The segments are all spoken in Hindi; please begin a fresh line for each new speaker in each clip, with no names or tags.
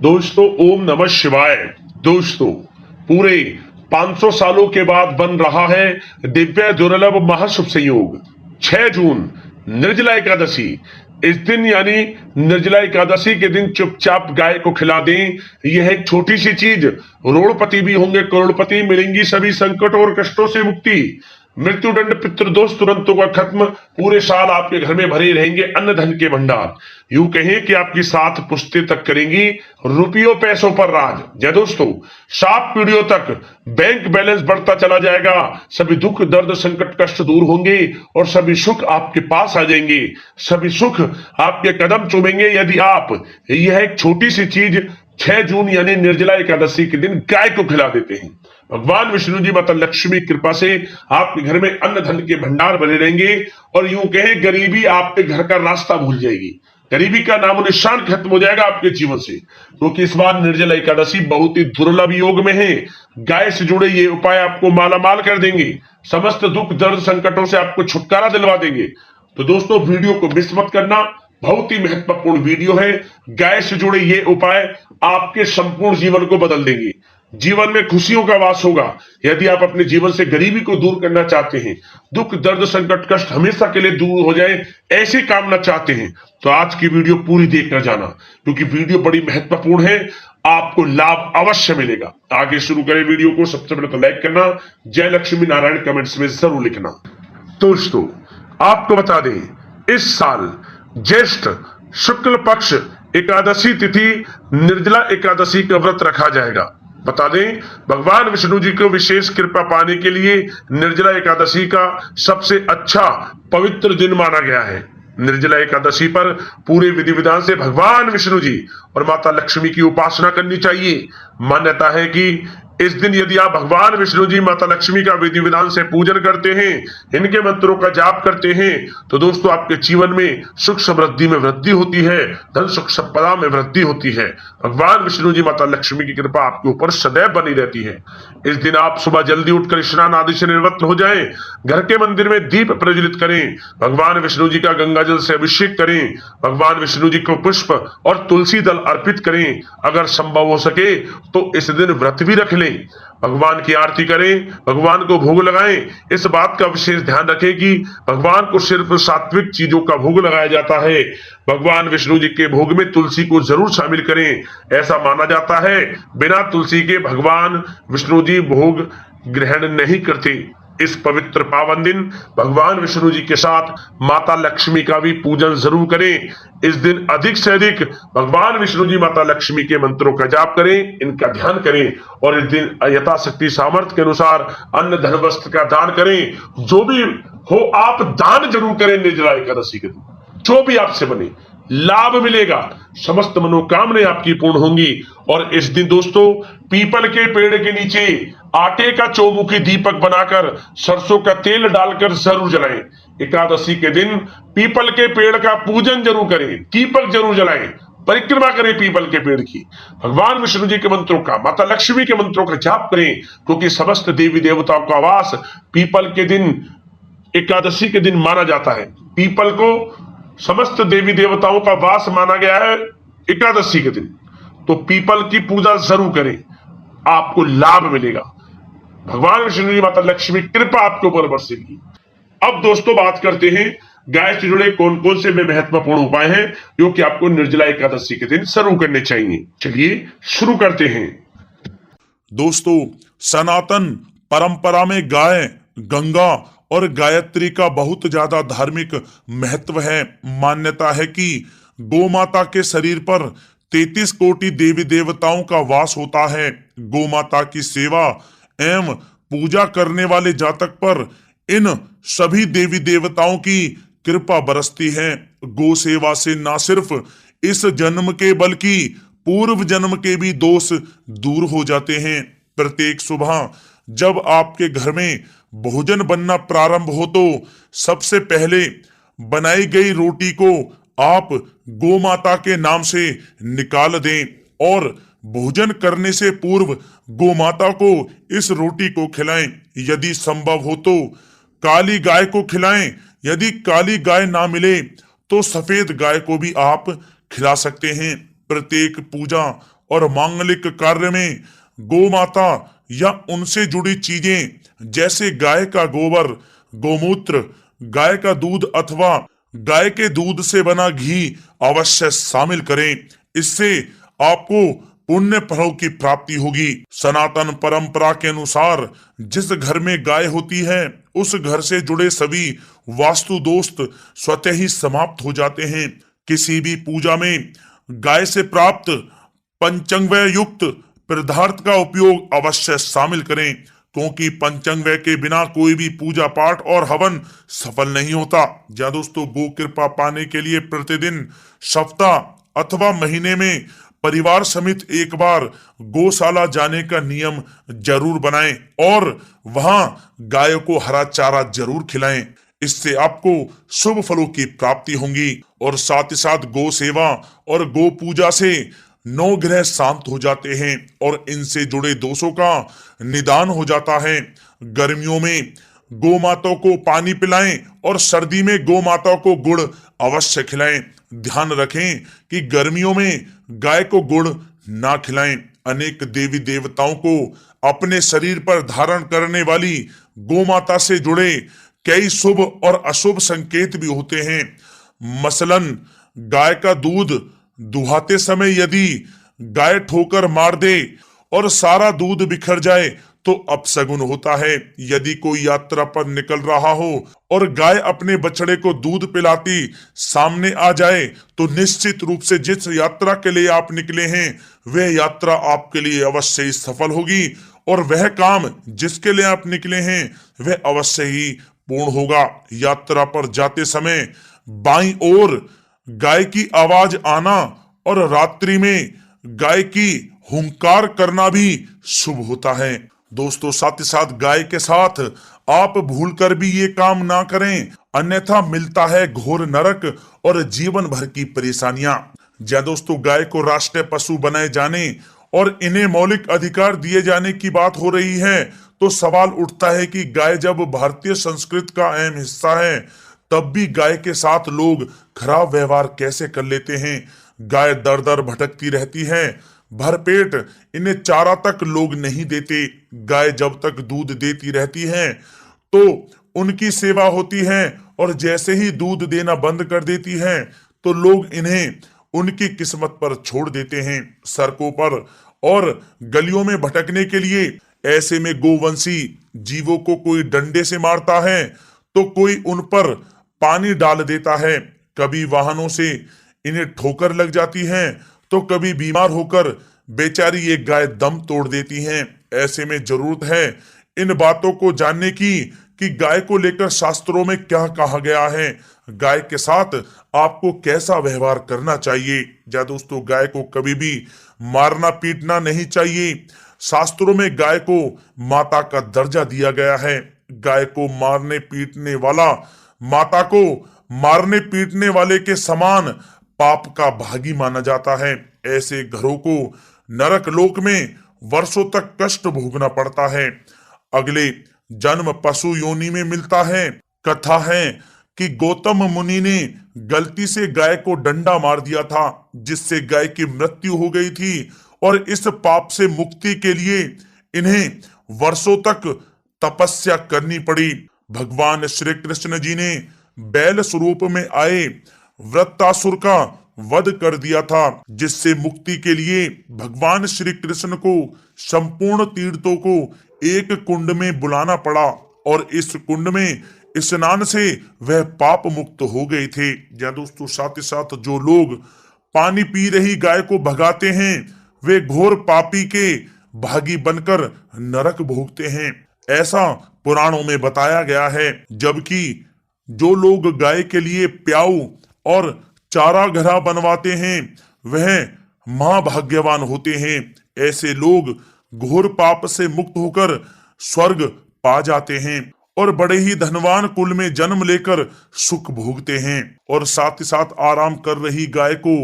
दोस्तों ओम नमः शिवाय। दोस्तों पूरे 500 सालों के बाद बन रहा है दिव्य दुर्लभ महाशुभ संयोग 6 जून निर्जला एकादशी। इस दिन यानी निर्जला एकादशी के दिन चुपचाप गाय को खिला दें। यह एक छोटी सी चीज, रोड़पति भी होंगे करोड़पति, मिलेंगी सभी संकटों और कष्टों से मुक्ति। मृत्युदंड पितृदोष तुरंत होगा खत्म। पूरे साल आपके घर में भरे रहेंगे अन्न धन के भंडार। यूं कहें कि आपकी 7 पुश्तें तक करेंगी रुपयों पैसों पर राज। जय दोस्तों, 7 पीढ़ियों तक बैंक बैलेंस बढ़ता चला जाएगा। सभी दुख दर्द संकट कष्ट दूर होंगे और सभी सुख आपके पास आ जाएंगे। सभी सुख आपके कदम चूमेंगे यदि आप यह एक छोटी सी चीज 6 जून यानी निर्जला एकादशी के दिन गाय को खिला देते हैं। भगवान विष्णु जी माता लक्ष्मी की कृपा से आपके घर में अन्न धन के भंडार बने रहेंगे और यूं कहें गरीबी आपके घर का रास्ता भूल जाएगी। गरीबी का नामो निशान खत्म हो जाएगा आपके जीवन से, क्योंकि इस बार निर्जला एकादशी बहुत ही दुर्लभ योग में है। गाय से जुड़े ये उपाय आपको मालामाल कर देंगे, समस्त दुख दर्द संकटों से आपको छुटकारा दिलवा देंगे। तो दोस्तों वीडियो को मिस मत करना, बहुत ही महत्वपूर्ण वीडियो है। गाय से जुड़े ये उपाय आपके संपूर्ण जीवन को बदल देंगे। जीवन में खुशियों का वास होगा। यदि आप अपने जीवन से गरीबी को दूर करना चाहते हैं, दुख दर्द संकट कष्ट हमेशा के लिए दूर हो जाए, ऐसे कामना चाहते हैं, तो आज की वीडियो पूरी देखकर जाना, क्योंकि वीडियो बड़ी महत्वपूर्ण है। आपको लाभ अवश्य मिलेगा। आगे शुरू करें वीडियो को। सबसे पहले तो लाइक करना, जय लक्ष्मी नारायण कमेंट्स में जरूर लिखना। दोस्तों आपको बता दें, इस साल ज्येष्ठ शुक्ल पक्ष एकादशी तिथि निर्जला एकादशी का व्रत रखा जाएगा। बता दें, भगवान विष्णु जी को विशेष कृपा पाने के लिए निर्जला एकादशी का सबसे अच्छा पवित्र दिन माना गया है। निर्जला एकादशी पर पूरे विधि विधान से भगवान विष्णु जी और माता लक्ष्मी की उपासना करनी चाहिए। मान्यता है कि इस दिन यदि आप भगवान विष्णु जी माता लक्ष्मी का विधि विधान से पूजन करते हैं, इनके मंत्रों का जाप करते हैं, तो दोस्तों आपके जीवन में सुख समृद्धि में वृद्धि होती है, धन सुख संपदा में वृद्धि होती है। भगवान विष्णु जी माता लक्ष्मी की कृपा आपके ऊपर सदैव बनी रहती है। इस दिन आप सुबह जल्दी उठकर स्नान आदि से निवृत्त हो जाएं, घर के मंदिर में दीप प्रज्वलित करें, भगवान विष्णु जी का गंगा जल से अभिषेक करें, भगवान विष्णु जी को पुष्प और तुलसी दल अर्पित करें। अगर संभव हो सके तो इस दिन व्रत भी रख लें, भगवान की आरती करें, भगवान को भोग लगाएं। इस बात का विशेष ध्यान रखें कि भगवान को सिर्फ सात्विक चीजों का भोग लगाया जाता है। भगवान विष्णु जी के भोग में तुलसी को जरूर शामिल करें। ऐसा माना जाता है बिना तुलसी के भगवान विष्णु जी भोग ग्रहण नहीं करते। इस पवित्र पावन दिन भगवान विष्णु जी के साथ माता लक्ष्मी का भी पूजन जरूर करें। इस दिन अधिक से अधिक भगवान विष्णु जी माता लक्ष्मी के मंत्रों का जाप करें, इनका ध्यान करें और इस दिन यथाशक्ति सामर्थ्य के अनुसार अन्न धन वस्त्र का दान करें। जो भी हो आप दान जरूर करें। निर्जला एकादशी के दिन जो भी आपसे बने लाभ मिलेगा, समस्त मनोकामनाएं आपकी पूर्ण होंगी। और इस दिन दोस्तों पीपल के पेड़ के नीचे आटे का चौमुखी दीपक बनाकर सरसों का तेल डालकर जरूर जलाएं। एकादशी के दिन पीपल के पेड़ का पूजन जरूर करें, दीपक जरूर जलाएं, परिक्रमा करें पीपल के पेड़ की, भगवान विष्णु जी के मंत्रों का, माता लक्ष्मी के मंत्रों का जाप करें, क्योंकि समस्त देवी देवताओं का वास पीपल के दिन एकादशी के दिन माना जाता है। पीपल को समस्त देवी देवताओं का वास माना गया है एकादशी के दिन। तो पीपल की पूजा जरूर करें, आपको लाभ मिलेगा। भगवान विष्णु जी माता लक्ष्मी कृपा आपके ऊपर बरसेगी। अब दोस्तों बात करते हैं गाय से जुड़े कौन कौन से महत्वपूर्ण उपाय हैं जो कि आपको निर्जला एकादशी के दिन जरूर करने चाहिए। चलिए शुरू करते हैं।
दोस्तों सनातन परंपरा में गाय, गंगा और गायत्री का बहुत ज्यादा धार्मिक महत्व है। मान्यता है कि गौ माता के शरीर पर 33 कोटि देवी देवताओं का वास होता है। गौ माता की सेवा एवं पूजा करने वाले जातक पर इन सभी देवी देवताओं की कृपा बरसती है। गौ सेवा से न सिर्फ इस जन्म के बल्कि पूर्व जन्म के भी दोष दूर हो जाते हैं। प्रत्येक सुबह जब आपके घर में भोजन बनना प्रारंभ हो तो सबसे पहले बनाई गई रोटी को आप गौ माता के नाम से निकाल दें और भोजन करने से पूर्व गौ माता को इस रोटी को खिलाएं। यदि संभव हो तो काली गाय को खिलाएं। यदि काली गाय ना मिले तो सफेद गाय को भी आप खिला सकते हैं। प्रत्येक पूजा और मांगलिक कार्य में गौ माता या उनसे जुड़ी चीजें जैसे गाय का गोबर, गोमूत्र, गाय का दूध अथवा गाय के दूध से बना घी अवश्य शामिल करें। इससे आपको पुण्य फलों की प्राप्ति होगी। सनातन परंपरा के अनुसार जिस घर में गाय होती है उस घर से जुड़े सभी वास्तु दोष स्वतः ही समाप्त हो जाते हैं। किसी भी पूजा में गाय से प्राप्त पंचांगव्य युक्त पदार्थ का उपयोग अवश्य शामिल करें, क्योंकि पंचांगव्य के बिना कोई भी पूजा पाठ और हवन सफल नहीं होता। या दोस्तों, गो कृपा पाने के लिए प्रतिदिन, सप्ताह अथवा महीने में परिवार समेत एक बार गौशाला जाने का नियम जरूर बनाएं और वहां गायों को हरा चारा जरूर खिलाएं। इससे आपको शुभ फलों की प्राप्ति होगी और साथ ही साथ गौ सेवा और गौ पूजा से 9 ग्रह शांत हो जाते हैं और इनसे जुड़े दोषों का निदान हो जाता है। गर्मियों में गौ माता को पानी पिलाएं और सर्दी में गौ माता को गुड़ अवश्य खिलाएं। ध्यान रखें कि गर्मियों में गाय को गुड़ ना खिलाएं। अनेक देवी देवताओं को अपने शरीर पर धारण करने वाली गौ माता से जुड़े कई शुभ और अशुभ संकेत भी होते हैं। मसलन गाय का दूध दुहाते समय यदि गाय ठोकर मार दे और सारा दूध बिखर जाए तो अपशगुन होता है। यदि कोई यात्रा पर निकल रहा हो और गाय अपने बछड़े को दूध पिलाती सामने आ जाए तो निश्चित रूप से जिस यात्रा के लिए आप निकले हैं वह यात्रा आपके लिए अवश्य ही सफल होगी और वह काम जिसके लिए आप निकले हैं वह अवश्य ही पूर्ण होगा। यात्रा पर जाते समय बाईं ओर गाय की आवाज आना और रात्रि में गाय की हुंकार करना भी शुभ होता है। दोस्तों, साथ ही साथ गाय के साथ आप भूलकर भी ये काम ना करें, अन्यथा मिलता है घोर नरक और जीवन भर की परेशानियां। या दोस्तों, गाय को राष्ट्रीय पशु बनाए जाने और इन्हें मौलिक अधिकार दिए जाने की बात हो रही है तो सवाल उठता है कि गाय जब भारतीय संस्कृति का अहम हिस्सा है तब भी गाय के साथ लोग खराब व्यवहार कैसे कर लेते हैं। गाय दर दर भटकती रहती है, भरपेट इन्हें चारा तक लोग नहीं देते। गाय जब तक दूध देती रहती है तो उनकी सेवा होती है और जैसे ही दूध देना बंद कर देती है तो लोग इन्हें उनकी किस्मत पर छोड़ देते हैं, सड़कों पर और गलियों में भटकने के लिए। ऐसे में गोवंशी जीवों को कोई डंडे से मारता है तो कोई उन पर पानी डाल देता है। कभी वाहनों से इन्हें ठोकर लग जाती है तो कभी बीमार होकर बेचारी ये गाय दम तोड़ देती हैं। ऐसे में जरूरत है इन बातों को जानने की कि गाय को लेकर शास्त्रों में क्या कहा गया है, गाय के साथ आपको कैसा व्यवहार करना चाहिए। या दोस्तों, गाय को कभी भी मारना पीटना नहीं चाहिए। शास्त्रों में गाय को माता का दर्जा दिया गया है। गाय को मारने पीटने वाला माता को मारने पीटने वाले के समान पाप का भागी माना जाता है। ऐसे घरों को नरक लोक में वर्षों तक कष्ट भोगना पड़ता है। अगले जन्म पशु योनि में मिलता है। कथा है कि गौतम मुनि ने गलती से गाय को डंडा मार दिया था जिससे गाय की मृत्यु हो गई थी और इस पाप से मुक्ति के लिए इन्हें वर्षों तक तपस्या करनी पड़ी। भगवान श्री कृष्ण जी ने बैल स्वरूप में आए वृत्तासुर का वध कर दिया था, जिससे मुक्ति के लिए भगवान श्री कृष्ण को संपूर्ण तीर्थों को एक कुंड में बुलाना पड़ा और इस कुंड में स्नान से वह पाप मुक्त हो गए थे। या दोस्तों, साथ ही साथ जो लोग पानी पी रही गाय को भगाते हैं वे घोर पापी के भागी बनकर नरक भोगते हैं, ऐसा पुराणों में बताया गया है। जबकि जो लोग गाय के लिए प्याऊ और चारा घरा बनवाते हैं वह महाभाग्यवान होते हैं। ऐसे लोग घोर पाप से मुक्त होकर स्वर्ग पा जाते हैं और बड़े ही धनवान कुल में जन्म लेकर सुख भोगते हैं। और साथ ही साथ आराम कर रही गाय को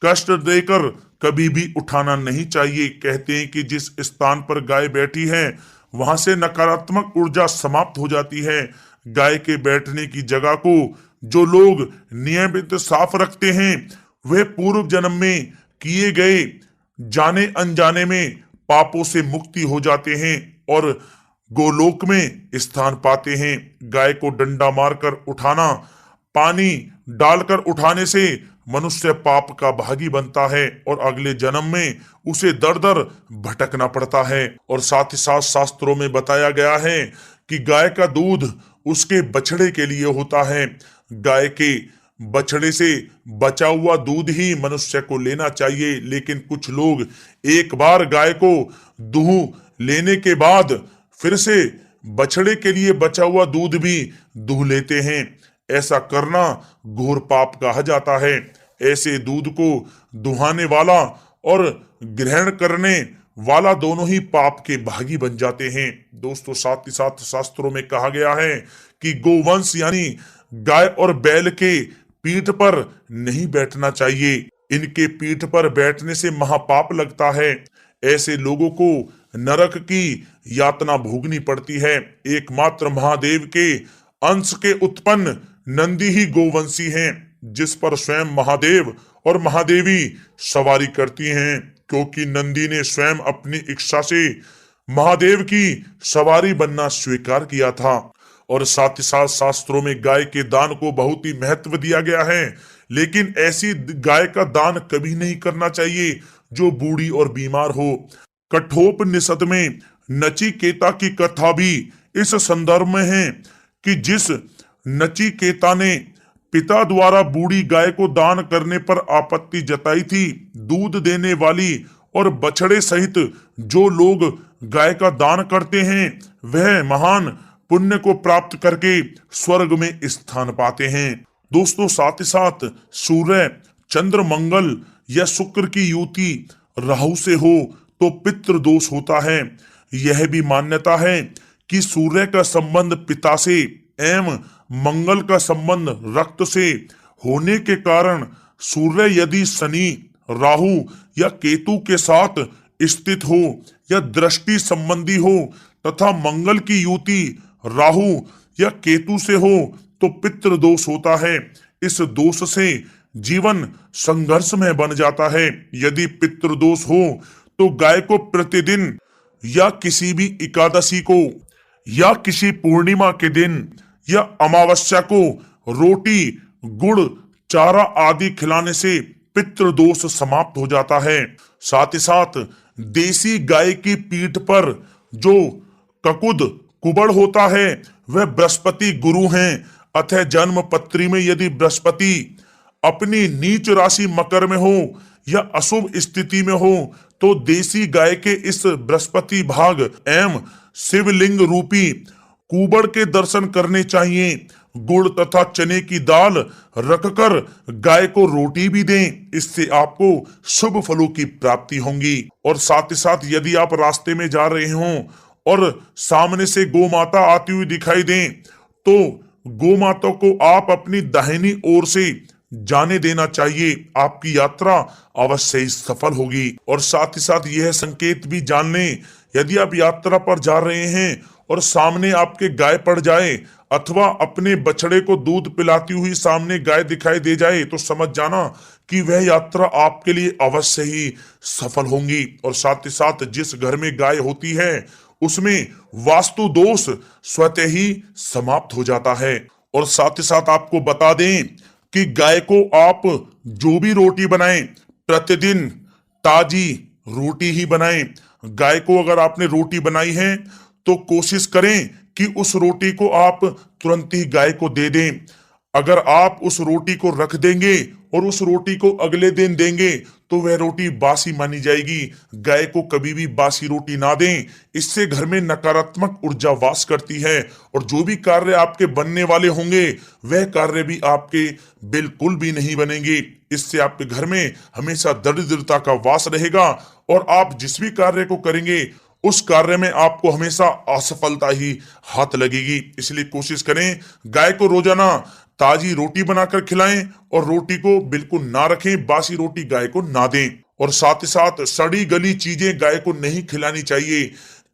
कष्ट देकर कभी भी उठाना नहीं चाहिए। कहते हैं कि जिस स्थान पर गाय बैठी है वहां से नकारात्मक ऊर्जा समाप्त हो जाती है। गाय के बैठने की जगह को जो लोग नियमित साफ रखते हैं वे पूर्व जन्म में किए गए जाने अनजाने में पापों से मुक्ति हो जाते हैं और गोलोक में स्थान पाते हैं। गाय को डंडा मारकर उठाना, पानी डालकर उठाने से मनुष्य पाप का भागी बनता है और अगले जन्म में उसे दर दर भटकना पड़ता है। और साथ ही साथ शास्त्रों में बताया गया है कि गाय का दूध उसके बछड़े के लिए होता है। गाय के बछड़े से बचा हुआ दूध ही मनुष्य को लेना चाहिए, लेकिन कुछ लोग एक बार गाय को दूह लेने के बाद फिर से बछड़े के लिए बचा हुआ दूध भी दूह लेते हैं। ऐसा करना घोर पाप कहा जाता है। ऐसे दूध को दुहाने वाला और ग्रहण करने वाला दोनों ही पाप के भागी बन जाते हैं। दोस्तों, साथ ही साथ शास्त्रों में कहा गया है कि गोवंश यानी गाय और बैल के पीठ पर नहीं बैठना चाहिए। इनके पीठ पर बैठने से महापाप लगता है। ऐसे लोगों को नरक की यातना भोगनी पड़ती है। एकमात्र महादेव के अंश के उत्पन्न नंदी ही गोवंशी हैं, जिस पर स्वयं महादेव और महादेवी सवारी करती हैं, क्योंकि नंदी ने स्वयं अपनी इच्छा से महादेव की सवारी बनना स्वीकार किया था। और साथ ही साथ शास्त्रों में गाय के दान को बहुत ही महत्व दिया गया है, लेकिन ऐसी गाय का दान कभी नहीं करना चाहिए जो बूढ़ी और बीमार हो। कठोपनिषद में नचिकेता की कथा भी इस संदर्भ में है कि जिस नचिकेता ने पिता द्वारा बूढ़ी गाय को दान करने पर आपत्ति जताई थी, दूध देने वाली और बछड़े सहित जो लोग गाय का दान करते हैं वह महान पुण्य को प्राप्त करके स्वर्ग में स्थान पाते हैं। दोस्तों, साथ ही साथ सूर्य, चंद्र, मंगल या शुक्र की युति राहु से हो तो पितृ दोष होता है। यह भी मान्यता है कि सूर्य का संबंध पिता से एवं मंगल का संबंध रक्त से होने के कारण सूर्य यदि शनि, राहु या केतु के साथ स्थित हो या दृष्टि संबंधी हो तथा मंगल की युति राहु या केतु से हो तो पितृ दोष होता है। इस दोष से जीवन संघर्ष में बन जाता है। यदि पितृ दोष हो तो गाय को प्रतिदिन या किसी भी एकादशी को या किसी पूर्णिमा के दिन या अमावस्या को रोटी, गुड़, चारा आदि खिलाने से पितृ दोष समाप्त हो जाता है। साथ ही साथ देसी गाय की पीठ पर जो ककुद कुबड़ होता है वह बृहस्पति गुरु हैं। अतः जन्म पत्री में यदि बृहस्पति अपनी नीच राशि मकर में हो या अशुभ स्थिति में हो तो देसी गाय के इस बृहस्पति भाग एवं शिवलिंग रूपी कुबड़ के दर्शन करने चाहिए। गुड़ तथा चने की दाल रखकर गाय को रोटी भी दें, इससे आपको शुभ फलों की प्राप्ति होगी। और साथ ही साथ यदि आप रास्ते में जा रहे हों और सामने से गौ माता आती हुई दिखाई दें तो गौ माता को आप अपनी दाहिनी ओर से जाने देना चाहिए। आपकी यात्रा अवश्य ही सफल होगी। और साथ ही साथ यह संकेत भी जान लें, यदि आप यात्रा पर जा रहे हैं और सामने आपके गाय पड़ जाए अथवा अपने बछड़े को दूध पिलाती हुई सामने गाय दिखाई दे जाए तो समझ जाना कि वह यात्रा आपके लिए अवश्य ही सफल होगी। और साथ ही साथ जिस घर में गाय होती है उसमें वास्तु दोष स्वतः ही समाप्त हो जाता है। और साथ ही साथ आपको बता दें कि गाय को आप जो भी रोटी बनाएं प्रतिदिन ताजी रोटी ही बनाएं। गाय को अगर आपने रोटी बनाई है तो कोशिश करें कि उस रोटी को आप तुरंत ही गाय को दे दें। अगर आप उस रोटी को रख देंगे और उस रोटी को अगले दिन देंगे तो वह रोटी बासी मानी जाएगी। गाय को कभी भी बासी रोटी ना दें, इससे घर में नकारात्मक ऊर्जा वास करती है और जो भी कार्य आपके बनने वाले होंगे वह कार्य भी आपके बिल्कुल भी नहीं बनेंगे। इससे आपके घर में हमेशा दरिद्रता का वास रहेगा और आप जिस भी कार्य को करेंगे उस कार्य में आपको हमेशा असफलता ही हाथ लगेगी। इसलिए कोशिश करें गाय को रोजाना ताजी रोटी बनाकर खिलाएं और रोटी को बिल्कुल ना रखें, बासी रोटी गाय को ना दें। और साथ ही साथ सड़ी गली चीजें गाय को नहीं खिलानी चाहिए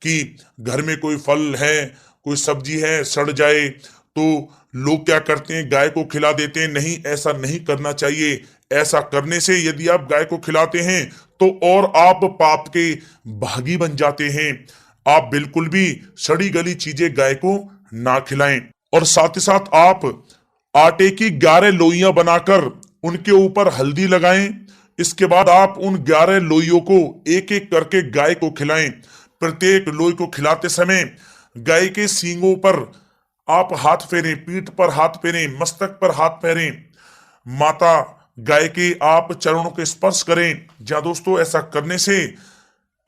कि घर में कोई फल है, कोई सब्जी है, सड़ जाए तो लोग क्या करते हैं गाय को खिला देते हैं। नहीं, ऐसा नहीं करना चाहिए। ऐसा करने से यदि आप गाय को खिलाते हैं तो और आप पाप के भागी बन जाते हैं। आप बिल्कुल भी सड़ी गली चीजें गाय को ना खिलाएं। और साथ ही साथ आप आटे की 11 लोइयां बनाकर उनके ऊपर हल्दी लगाएं। इसके बाद आप उन 11 लोइयों को एक एक करके गाय को खिलाएं। प्रत्येक लोई को खिलाते समय गाय के सींगों पर आप हाथ फेरें, पीठ पर हाथ फेरें, मस्तक पर हाथ फेरें, माता गाय के आप चरणों के स्पर्श करें। जहां दोस्तों ऐसा करने से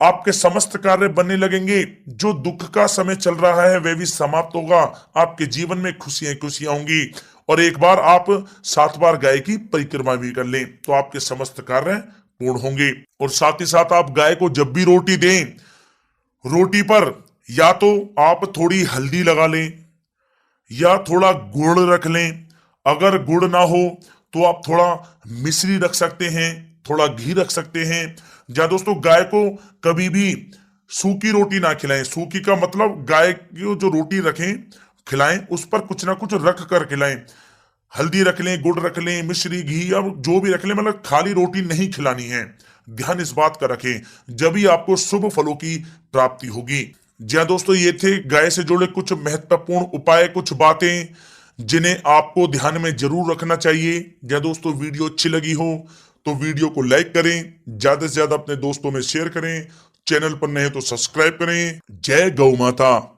आपके समस्त कार्य बनने लगेंगे। जो दुख का समय चल रहा है वह भी समाप्त होगा। आपके जीवन में खुशियां खुशियां होंगी। और एक बार आप 7 बार गाय की परिक्रमा भी कर लें तो आपके समस्त कार्य पूर्ण होंगे। और साथ ही साथ आप गाय को जब भी रोटी दें, रोटी पर या तो आप थोड़ी हल्दी लगा लें या थोड़ा गुड़ रख लें। अगर गुड़ ना हो तो आप थोड़ा मिश्री रख सकते हैं, थोड़ा घी रख सकते हैं। या दोस्तों गाय को कभी भी सूखी रोटी ना खिलाएं। सूखी का मतलब गाय की जो रोटी रखें खिलाएं उस पर कुछ ना कुछ रख कर खिलाएं। हल्दी रख लें, गुड़ रख लें, मिश्री, घी या जो भी रख लें, मतलब खाली रोटी नहीं खिलानी है। ध्यान इस बात का रखें, जब ही आपको शुभ फलों की प्राप्ति होगी। जी दोस्तों, ये थे गाय से जुड़े कुछ महत्वपूर्ण उपाय, कुछ बातें जिन्हें आपको ध्यान में जरूर रखना चाहिए। या दोस्तों वीडियो अच्छी लगी हो तो वीडियो को लाइक करें, ज्यादा से ज्यादा अपने दोस्तों में शेयर करें, चैनल पर नए तो सब्सक्राइब करें। जय गौ माता।